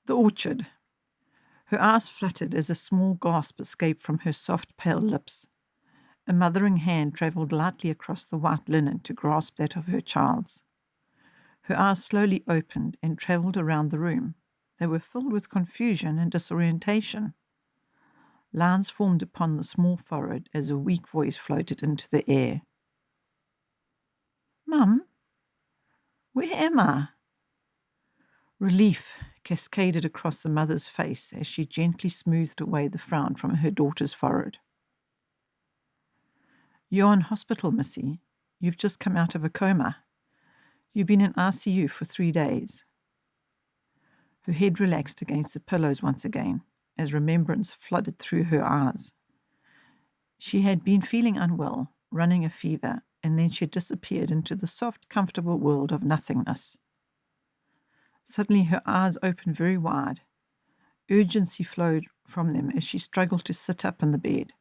The orchard. Her eyes fluttered as a small gasp escaped from her soft, pale lips. A mothering hand travelled lightly across the white linen to grasp that of her child's. Her eyes slowly opened and travelled around the room. They were filled with confusion and disorientation. Lines formed upon the small forehead as a weak voice floated into the air. "Mum, where am I?" Relief cascaded across the mother's face as she gently smoothed away the frown from her daughter's forehead. "You're in hospital, Missy. You've just come out of a coma. You've been in ICU for 3 days. Her head relaxed against the pillows once again, as remembrance flooded through her eyes. She had been feeling unwell, running a fever, and then she disappeared into the soft, comfortable world of nothingness. Suddenly her eyes opened very wide. Urgency flowed from them as she struggled to sit up in the bed.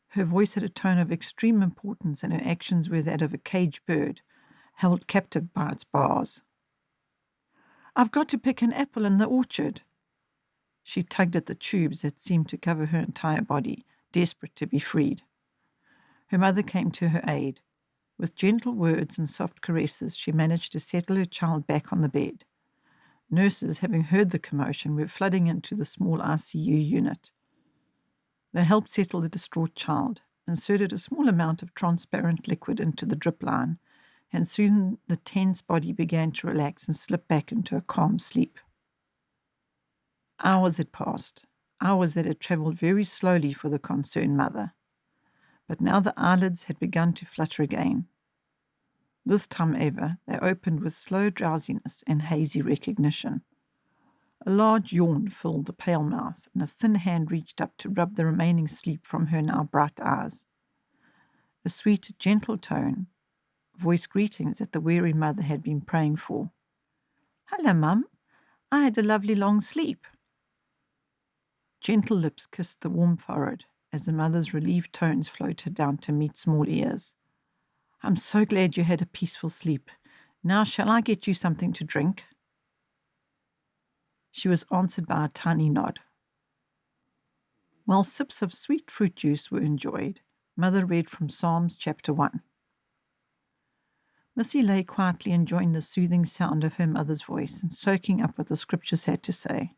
Her voice had a tone of extreme importance, and her actions were that of a caged bird, held captive by its bars. "I've got to pick an apple in the orchard." She tugged at the tubes that seemed to cover her entire body, desperate to be freed. Her mother came to her aid. With gentle words and soft caresses, she managed to settle her child back on the bed. Nurses, having heard the commotion, were flooding into the small ICU unit. They helped settle the distraught child, inserted a small amount of transparent liquid into the drip line, and soon the tense body began to relax and slip back into a calm sleep. Hours had passed, hours that had travelled very slowly for the concerned mother. But now the eyelids had begun to flutter again. This time ever, they opened with slow drowsiness and hazy recognition. A large yawn filled the pale mouth, and a thin hand reached up to rub the remaining sleep from her now bright eyes. A sweet, gentle tone voiced greetings that the weary mother had been praying for. "Hello, Mum. I had a lovely long sleep." Gentle lips kissed the warm forehead as the mother's relieved tones floated down to meet small ears. "I'm so glad you had a peaceful sleep. Now shall I get you something to drink?" She was answered by a tiny nod. While sips of sweet fruit juice were enjoyed, Mother read from Psalms chapter 1. Missy lay quietly enjoying the soothing sound of her mother's voice and soaking up what the scriptures had to say.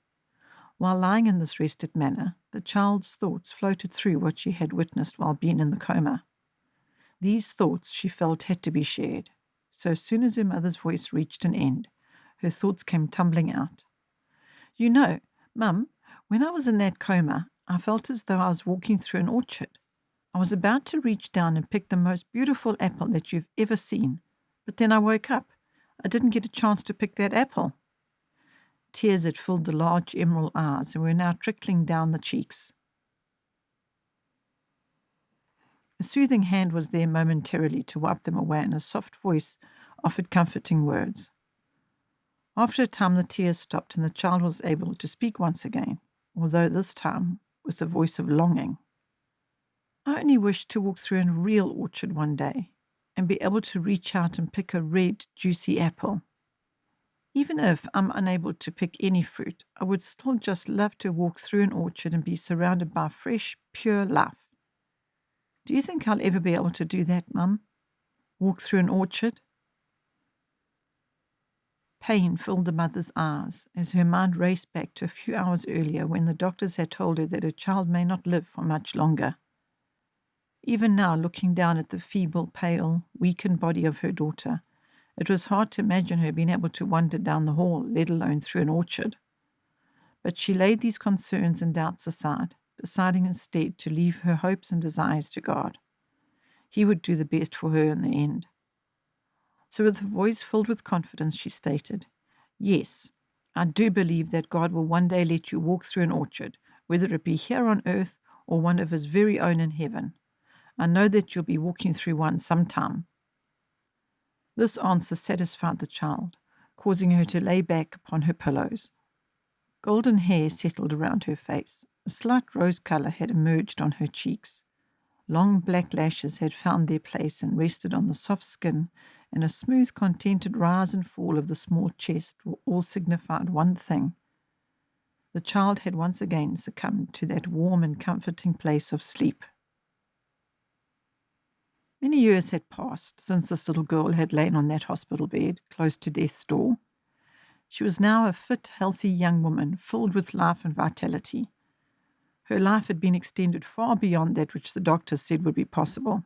While lying in this rested manner, the child's thoughts floated through what she had witnessed while being in the coma. These thoughts, she felt, had to be shared. So as soon as her mother's voice reached an end, her thoughts came tumbling out. "You know, Mum, when I was in that coma, I felt as though I was walking through an orchard. I was about to reach down and pick the most beautiful apple that you've ever seen, but then I woke up. I didn't get a chance to pick that apple." Tears had filled the large emerald eyes and were now trickling down the cheeks. A soothing hand was there momentarily to wipe them away, and a soft voice offered comforting words. After a time the tears stopped and the child was able to speak once again, although this time with a voice of longing. "I only wish to walk through a real orchard one day and be able to reach out and pick a red, juicy apple. Even if I'm unable to pick any fruit, I would still just love to walk through an orchard and be surrounded by fresh, pure life. Do you think I'll ever be able to do that, Mum? Walk through an orchard?" Pain filled the mother's eyes as her mind raced back to a few hours earlier when the doctors had told her that her child may not live for much longer. Even now, looking down at the feeble, pale, weakened body of her daughter, it was hard to imagine her being able to wander down the hall, let alone through an orchard. But she laid these concerns and doubts aside, deciding instead to leave her hopes and desires to God. He would do the best for her in the end. So with her voice filled with confidence, she stated, "Yes, I do believe that God will one day let you walk through an orchard, whether it be here on earth or one of his very own in heaven. I know that you'll be walking through one sometime." This answer satisfied the child, causing her to lay back upon her pillows. Golden hair settled around her face. A slight rose color had emerged on her cheeks. Long black lashes had found their place and rested on the soft skin, and a smooth, contented rise and fall of the small chest all signified one thing. the child had once again succumbed to that warm and comforting place of sleep. Many years had passed since this little girl had lain on that hospital bed, close to death's door. She was now a fit, healthy young woman, filled with life and vitality. Her life had been extended far beyond that which the doctors said would be possible.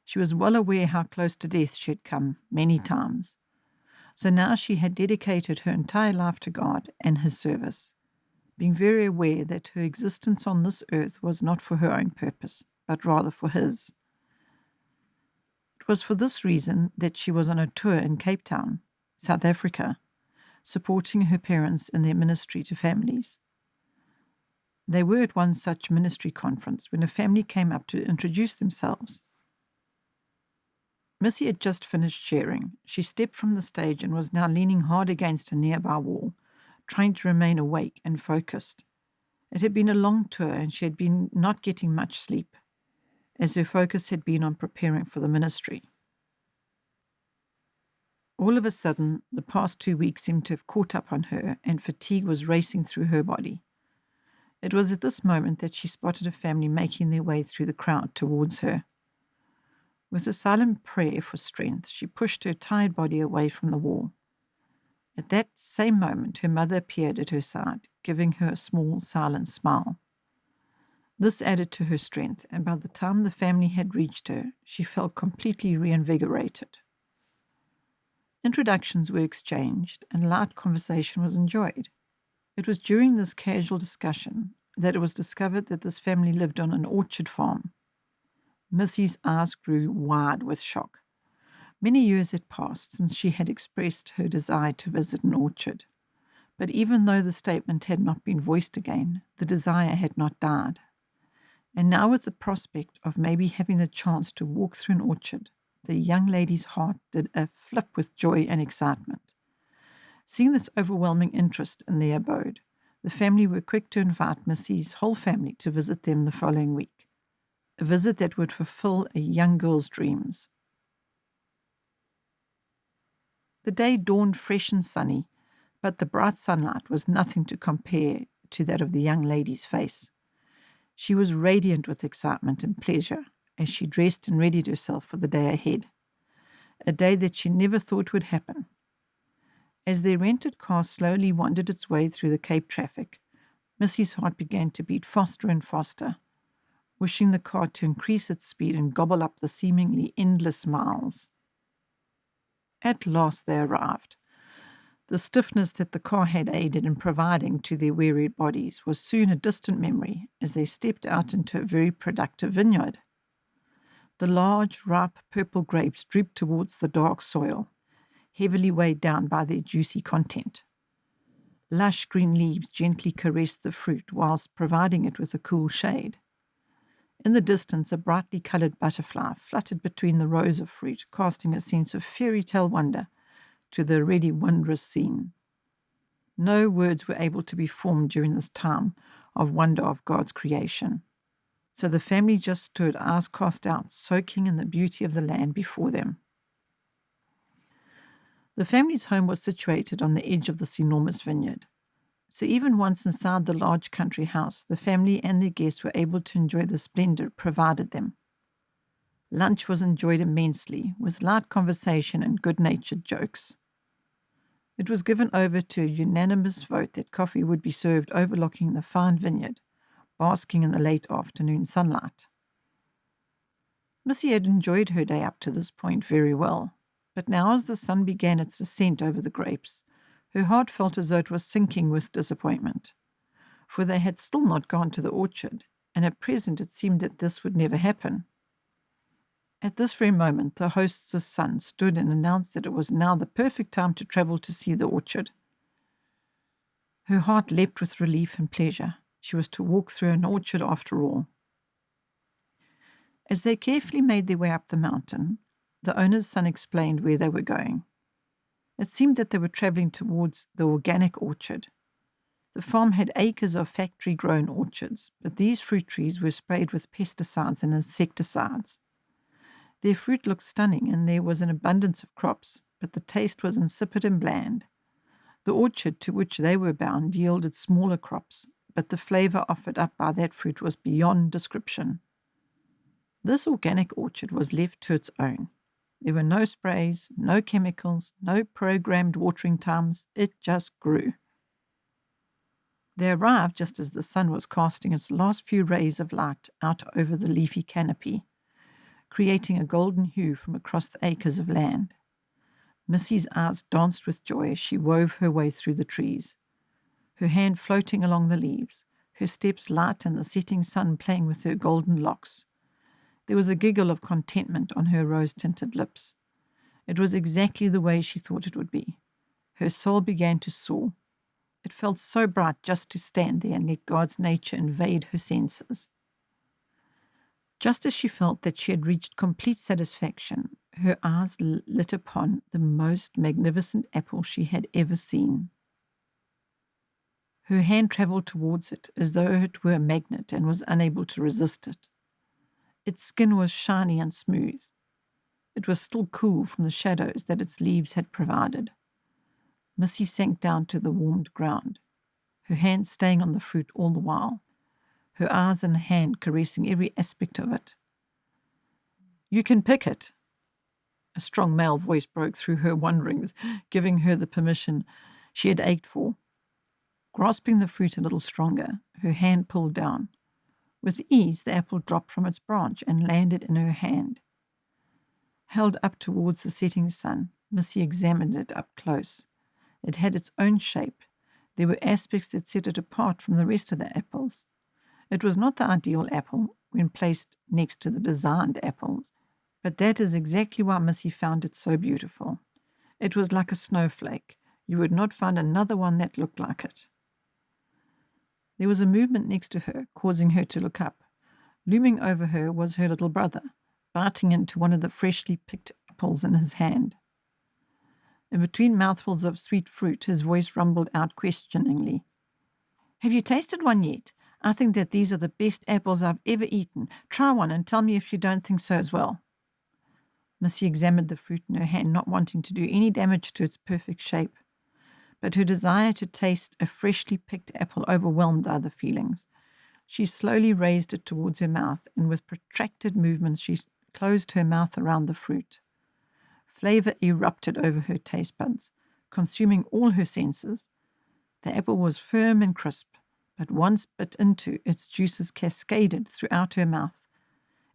She was well aware how close to death she had come many times. So now she had dedicated her entire life to God and His service, being very aware that her existence on this earth was not for her own purpose, but rather for His. It was for this reason that she was on a tour in Cape Town, South Africa, supporting her parents in their ministry to families. They were at one such ministry conference when a family came up to introduce themselves. Missy had just finished sharing. She stepped from the stage and was now leaning hard against a nearby wall, trying to remain awake and focused. It had been a long tour and she had been not getting much sleep, as her focus had been on preparing for the ministry. All of a sudden, the past 2 weeks seemed to have caught up on her and fatigue was racing through her body. It was at this moment that she spotted a family making their way through the crowd towards her. With a silent prayer for strength, she pushed her tired body away from the wall. At that same moment, her mother appeared at her side, giving her a small, silent smile. This added to her strength, and by the time the family had reached her, she felt completely reinvigorated. Introductions were exchanged, and light conversation was enjoyed. It was during this casual discussion that it was discovered that this family lived on an orchard farm. Missy's eyes grew wide with shock. Many years had passed since she had expressed her desire to visit an orchard. But even though the statement had not been voiced again, the desire had not died. And now with the prospect of maybe having the chance to walk through an orchard, the young lady's heart did a flip with joy and excitement. Seeing this overwhelming interest in their abode, the family were quick to invite Missy's whole family to visit them the following week. A visit that would fulfill a young girl's dreams. The day dawned fresh and sunny, but the bright sunlight was nothing to compare to that of the young lady's face. She was radiant with excitement and pleasure as she dressed and readied herself for the day ahead, a day that she never thought would happen. As their rented car slowly wandered its way through the Cape traffic, Missy's heart began to beat faster and faster, wishing the car to increase its speed and gobble up the seemingly endless miles. At last they arrived. The stiffness that the car had aided in providing to their wearied bodies was soon a distant memory as they stepped out into a very productive vineyard. The large, ripe purple grapes drooped towards the dark soil, heavily weighed down by their juicy content. Lush green leaves gently caressed the fruit whilst providing it with a cool shade. In the distance, a brightly coloured butterfly fluttered between the rows of fruit, casting a sense of fairy tale wonder to the already wondrous scene. No words were able to be formed during this time of wonder of God's creation. So the family just stood, eyes cast out, soaking in the beauty of the land before them. The family's home was situated on the edge of this enormous vineyard. So even once inside the large country house, the family and their guests were able to enjoy the splendor it provided them. Lunch was enjoyed immensely, with light conversation and good-natured jokes. It was given over to a unanimous vote that coffee would be served overlooking the fine vineyard, basking in the late afternoon sunlight. Missy had enjoyed her day up to this point very well, but now as the sun began its descent over the grapes, her heart felt as though it was sinking with disappointment, for they had still not gone to the orchard, and at present it seemed that this would never happen. At this very moment, the host's son stood and announced that it was now the perfect time to travel to see the orchard. Her heart leapt with relief and pleasure. She was to walk through an orchard after all. As they carefully made their way up the mountain, the owner's son explained where they were going. It seemed that they were traveling towards the organic orchard. The farm had acres of factory-grown orchards, but these fruit trees were sprayed with pesticides and insecticides. Their fruit looked stunning, and there was an abundance of crops, but the taste was insipid and bland. The The orchard to which they were bound yielded smaller crops, but the flavor offered up by that fruit was beyond description. This organic orchard was left to its own. There were no sprays, no chemicals, no programmed watering times. It just grew. They arrived just as the sun was casting its last few rays of light out over the leafy canopy, creating a golden hue from across the acres of land. Missy's eyes danced with joy as she wove her way through the trees, her hand floating along the leaves, her steps light in the setting sun playing with her golden locks. There was a giggle of contentment on her rose-tinted lips. It was exactly the way she thought it would be. Her soul began to soar. It felt so bright just to stand there and let God's nature invade her senses. Just as she felt that she had reached complete satisfaction, her eyes lit upon the most magnificent apple she had ever seen. Her hand travelled towards it as though it were a magnet and was unable to resist it. Its skin was shiny and smooth. It was still cool from the shadows that its leaves had provided. Missy sank down to the warmed ground, her hand staying on the fruit all the while, her eyes and hand caressing every aspect of it. "You can pick it." A strong male voice broke through her wonderings, giving her the permission she had ached for. Grasping the fruit a little stronger, her hand pulled down. With ease, the apple dropped from its branch and landed in her hand. Held up towards the setting sun, Missy examined it up close. It had its own shape. There were aspects that set it apart from the rest of the apples. It was not the ideal apple when placed next to the designed apples, but that is exactly why Missy found it so beautiful. It was like a snowflake. You would not find another one that looked like it. There was a movement next to her, causing her to look up. Looming over her was her little brother, biting into one of the freshly picked apples in his hand. In between mouthfuls of sweet fruit, his voice rumbled out questioningly. "Have you tasted one yet? I think that these are the best apples I've ever eaten. Try one and tell me if you don't think so as well." Missy examined the fruit in her hand, not wanting to do any damage to its perfect shape. But her desire to taste a freshly picked apple overwhelmed the other feelings. She slowly raised it towards her mouth, and with protracted movements she closed her mouth around the fruit. Flavor erupted over her taste buds, consuming all her senses. The apple was firm and crisp, but once bit into, its juices cascaded throughout her mouth.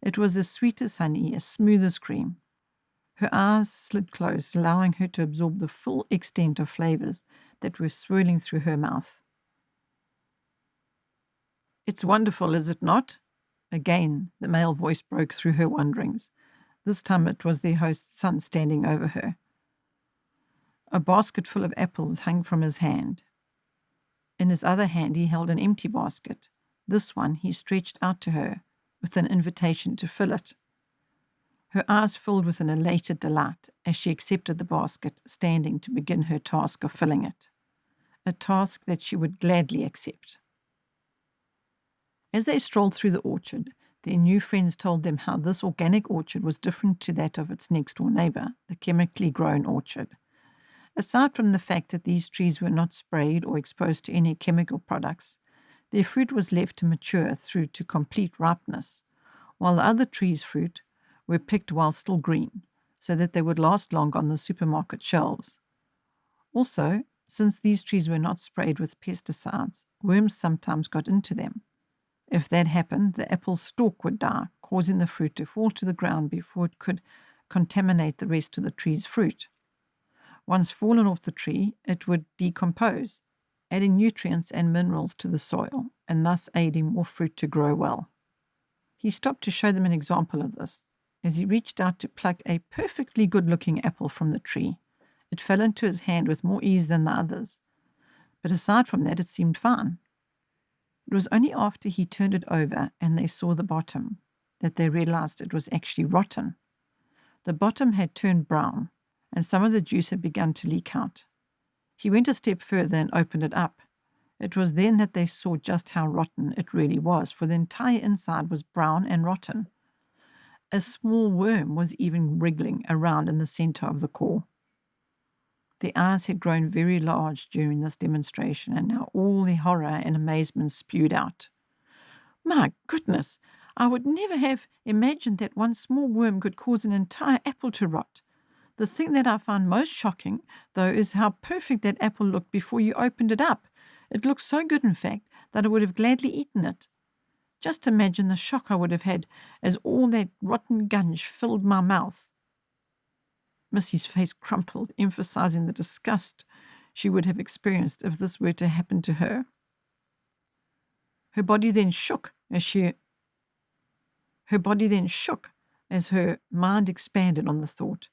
It was as sweet as honey, as smooth as cream. Her eyes slid closed, allowing her to absorb the full extent of flavors that were swirling through her mouth. "It's wonderful, is it not?" Again, the male voice broke through her wonderings. This time it was their host's son standing over her. A basket full of apples hung from his hand. In his other hand he held an empty basket. This one he stretched out to her, with an invitation to fill it. Her eyes filled with an elated delight as she accepted the basket, standing to begin her task of filling it. A task that she would gladly accept. As they strolled through the orchard, their new friends told them how this organic orchard was different to that of its next-door neighbor, the chemically grown orchard. Aside from the fact that these trees were not sprayed or exposed to any chemical products, their fruit was left to mature through to complete ripeness, while the other trees' fruit were picked while still green, so that they would last long on the supermarket shelves. Also, since these trees were not sprayed with pesticides, worms sometimes got into them. If that happened, the apple's stalk would die, causing the fruit to fall to the ground before it could contaminate the rest of the tree's fruit. Once fallen off the tree, it would decompose, adding nutrients and minerals to the soil, and thus aiding more fruit to grow well. He stopped to show them an example of this. As he reached out to pluck a perfectly good-looking apple from the tree, it fell into his hand with more ease than the others. But aside from that, it seemed fine. It was only after he turned it over and they saw the bottom that they realized it was actually rotten. The bottom had turned brown, and some of the juice had begun to leak out. He went a step further and opened it up. It was then that they saw just how rotten it really was, for the entire inside was brown and rotten. A small worm was even wriggling around in the center of the core. The eyes had grown very large during this demonstration, and now all their horror and amazement spewed out. My goodness! I would never have imagined that one small worm could cause an entire apple to rot. The thing that I found most shocking, though, is how perfect that apple looked before you opened it up. It looked so good, in fact, that I would have gladly eaten it. Just imagine the shock I would have had as all that rotten gunge filled my mouth. Missy's face crumpled, emphasizing the disgust she would have experienced if this were to happen to her. Her body then shook as her mind expanded on the thought.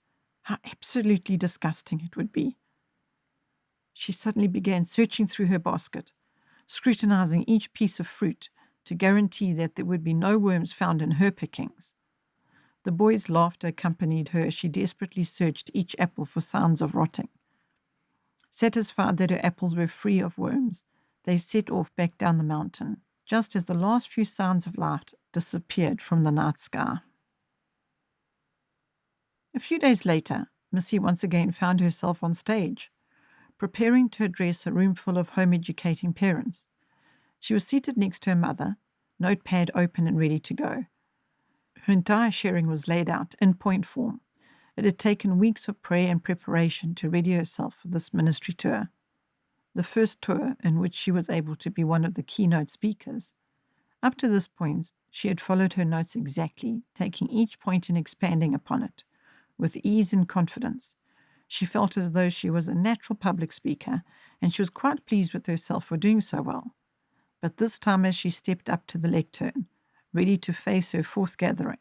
How absolutely disgusting it would be. She suddenly began searching through her basket, scrutinizing each piece of fruit to guarantee that there would be no worms found in her pickings. The boys' laughter accompanied her as she desperately searched each apple for signs of rotting. Satisfied that her apples were free of worms, they set off back down the mountain, just as the last few signs of light disappeared from the night sky. A few days later, Missy once again found herself on stage, preparing to address a room full of home-educating parents. She was seated next to her mother, notepad open and ready to go. Her entire sharing was laid out in point form. It had taken weeks of prayer and preparation to ready herself for this ministry tour, the first tour in which she was able to be one of the keynote speakers. Up to this point, she had followed her notes exactly, taking each point and expanding upon it, with ease and confidence. She felt as though she was a natural public speaker, and she was quite pleased with herself for doing so well. But this time, as she stepped up to the lectern, ready to face her fourth gathering,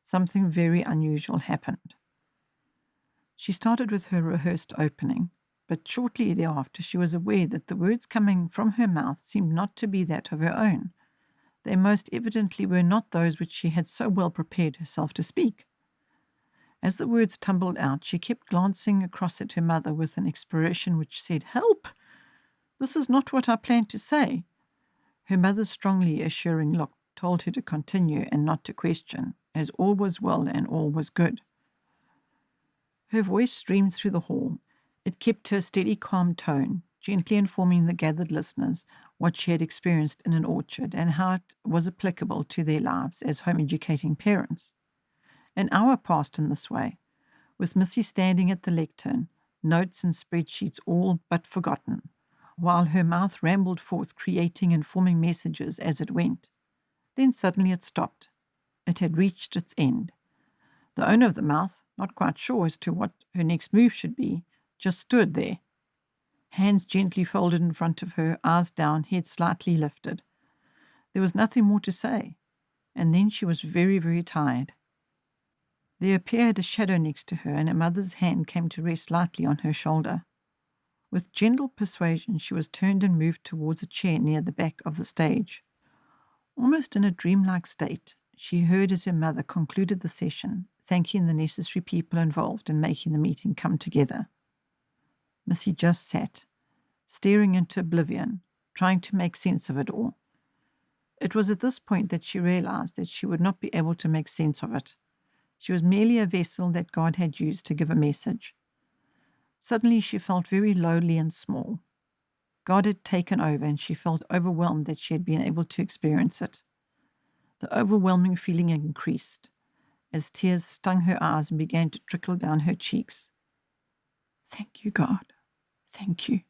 something very unusual happened. She started with her rehearsed opening, but shortly thereafter she was aware that the words coming from her mouth seemed not to be that of her own. They most evidently were not those which she had so well prepared herself to speak. As the words tumbled out, she kept glancing across at her mother with an expression which said, "Help! This is not what I planned to say." Her mother's strongly assuring look told her to continue and not to question, as all was well and all was good. Her voice streamed through the hall. It kept her steady, calm tone, gently informing the gathered listeners what she had experienced in an orchard and how it was applicable to their lives as home-educating parents. An hour passed in this way, with Missy standing at the lectern, notes and spreadsheets all but forgotten, while her mouth rambled forth, creating and forming messages as it went. Then suddenly it stopped. It had reached its end. The owner of the mouth, not quite sure as to what her next move should be, just stood there, hands gently folded in front of her, eyes down, head slightly lifted. There was nothing more to say, and then she was very, very tired. There appeared a shadow next to her, and her mother's hand came to rest lightly on her shoulder. With gentle persuasion, she was turned and moved towards a chair near the back of the stage. Almost in a dreamlike state, she heard as her mother concluded the session, thanking the necessary people involved in making the meeting come together. Missy just sat, staring into oblivion, trying to make sense of it all. It was at this point that she realized that she would not be able to make sense of it. She was merely a vessel that God had used to give a message. Suddenly she felt very lowly and small. God had taken over, and she felt overwhelmed that she had been able to experience it. The overwhelming feeling increased as tears stung her eyes and began to trickle down her cheeks. "Thank you, God. Thank you,"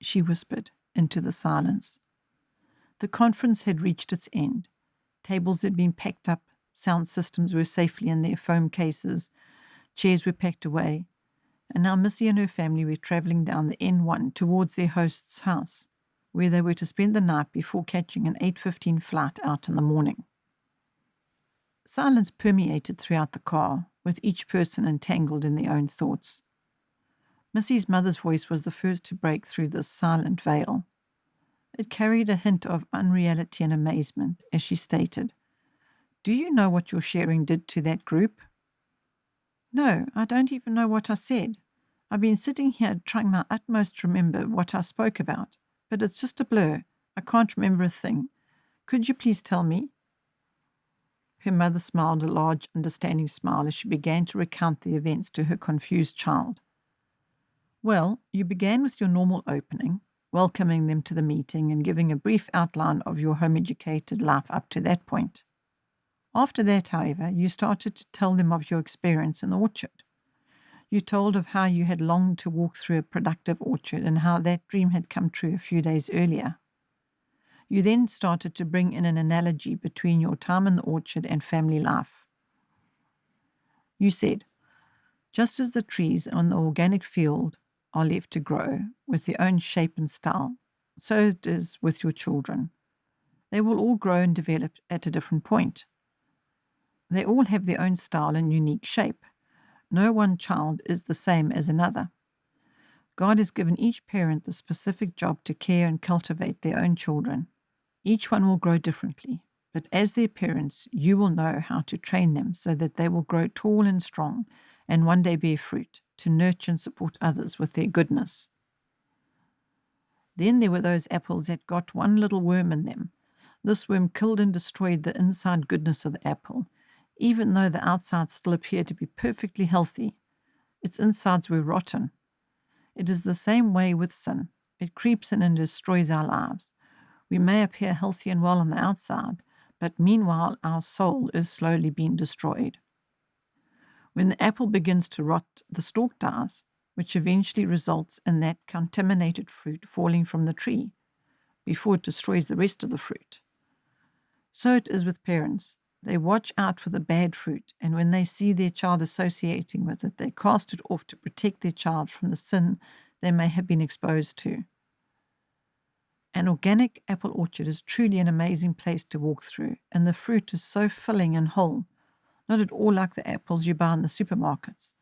she whispered into the silence. The conference had reached its end. Tables had been packed up, sound systems were safely in their foam cases, chairs were packed away, and now Missy and her family were travelling down the N1 towards their host's house, where they were to spend the night before catching an 8:15 flight out in the morning. Silence permeated throughout the car, with each person entangled in their own thoughts. Missy's mother's voice was the first to break through this silent veil. It carried a hint of unreality and amazement as she stated, "Do you know what your sharing did to that group?" "No, I don't even know what I said. I've been sitting here trying my utmost to remember what I spoke about, but it's just a blur. I can't remember a thing. Could you please tell me?" Her mother smiled a large, understanding smile as she began to recount the events to her confused child. Well, you began with your normal opening, welcoming them to the meeting and giving a brief outline of your home-educated life up to that point. After that, however, you started to tell them of your experience in the orchard. You told of how you had longed to walk through a productive orchard and how that dream had come true a few days earlier. You then started to bring in an analogy between your time in the orchard and family life. You said, just as the trees on the organic field are left to grow with their own shape and style, so it is with your children. They will all grow and develop at a different point. They all have their own style and unique shape. No one child is the same as another. God has given each parent the specific job to care and cultivate their own children. Each one will grow differently, but as their parents, you will know how to train them so that they will grow tall and strong and one day bear fruit to nurture and support others with their goodness. Then there were those apples that got one little worm in them. This worm killed and destroyed the inside goodness of the apple. Even though the outside still appeared to be perfectly healthy, its insides were rotten. It is the same way with sin. It creeps in and destroys our lives. We may appear healthy and well on the outside, but meanwhile our soul is slowly being destroyed. When the apple begins to rot, the stalk dies, which eventually results in that contaminated fruit falling from the tree before it destroys the rest of the fruit. So it is with parents. They watch out for the bad fruit, and when they see their child associating with it, they cast it off to protect their child from the sin they may have been exposed to. An organic apple orchard is truly an amazing place to walk through, and the fruit is so filling and whole, not at all like the apples you buy in the supermarkets.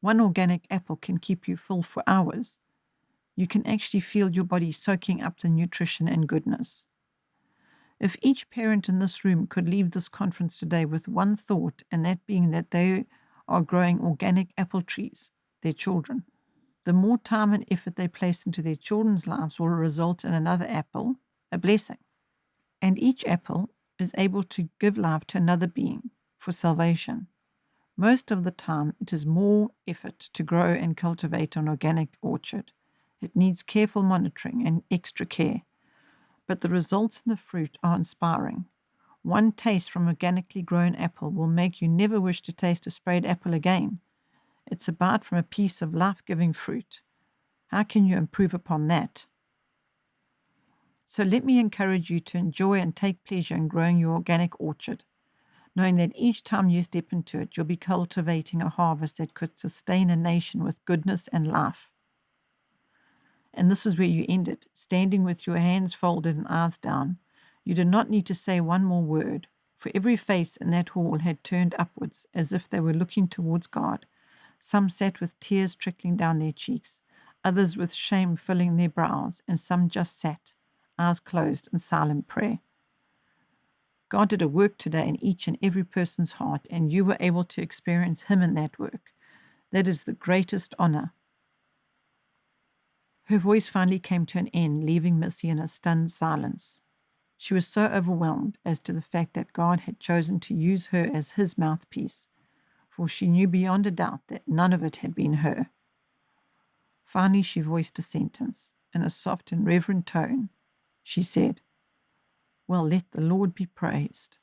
One organic apple can keep you full for hours. You can actually feel your body soaking up the nutrition and goodness. If each parent in this room could leave this conference today with one thought, and that being that they are growing organic apple trees, their children, the more time and effort they place into their children's lives will result in another apple, a blessing. And each apple is able to give life to another being for salvation. Most of the time, it is more effort to grow and cultivate an organic orchard. It needs careful monitoring and extra care. But the results in the fruit are inspiring. One taste from organically grown apple will make you never wish to taste a sprayed apple again. It's a bite from a piece of life-giving fruit. How can you improve upon that? So let me encourage you to enjoy and take pleasure in growing your organic orchard, knowing that each time you step into it, you'll be cultivating a harvest that could sustain a nation with goodness and life. And this is where you ended, standing with your hands folded and eyes down. You did not need to say one more word, for every face in that hall had turned upwards as if they were looking towards God. Some sat with tears trickling down their cheeks, others with shame filling their brows, and some just sat, eyes closed in silent prayer. God did a work today in each and every person's heart, and you were able to experience Him in that work. That is the greatest honor. Her voice finally came to an end, leaving Missy in a stunned silence. She was so overwhelmed as to the fact that God had chosen to use her as His mouthpiece, for she knew beyond a doubt that none of it had been her. Finally, she voiced a sentence. In a soft and reverent tone, she said, "Well, let the Lord be praised."